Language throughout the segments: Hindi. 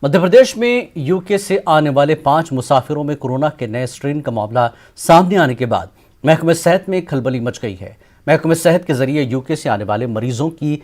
मध्य प्रदेश में यूके से आने वाले 5 मुसाफिरों में कोरोना के नए स्ट्रेन का मामला सामने आने के बाद महकमे सेहत में खलबली मच गई है। महकमे सेहत के जरिए यूके से आने वाले मरीजों की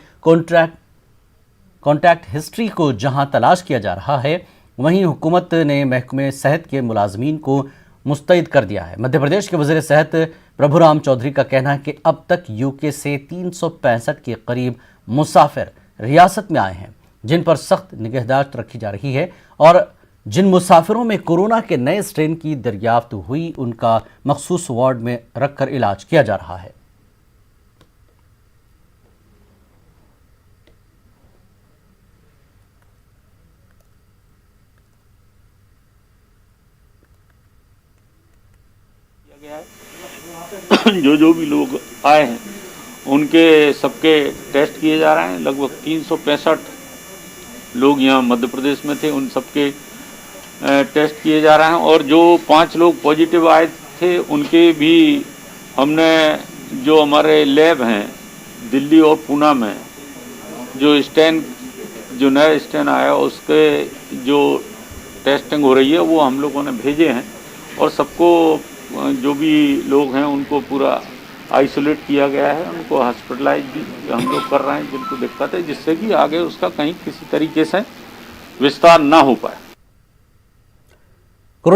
कॉन्टैक्ट हिस्ट्री को जहां तलाश किया जा रहा है, वहीं हुकूमत ने महकमे सेहत के मुलाजमीन को मुस्तैद कर दिया है। मध्य प्रदेश के वज़ीर सेहत प्रभुराम चौधरी का कहना है कि अब तक यूके से 365 के करीब मुसाफिर रियासत में आए हैं, जिन पर सख्त निगहदाश्त रखी जा रही है और जिन मुसाफिरों में कोरोना के नए स्ट्रेन की दरियाफ्त हुई, उनका मखसूस वार्ड में रखकर इलाज किया जा रहा है। जो भी लोग आए हैं उनके सबके टेस्ट किए जा रहे हैं। लगभग 365 लोग यहाँ मध्य प्रदेश में थे, उन सबके टेस्ट किए जा रहे हैं। और जो 5 लोग पॉजिटिव आए थे उनके भी हमने, जो हमारे लैब हैं दिल्ली और पूना में, जो नया स्टैन आया उसके जो टेस्टिंग हो रही है वो हम लोगों ने भेजे हैं। और सबको, जो भी लोग हैं उनको पूरा आइसोलेट किया गया है, उनको हॉस्पिटलाइज भी हम लोग कर रहे हैं जिनको दिक्कत है, जिससे कि आगे उसका कहीं किसी तरीके से विस्तार ना हो पाए।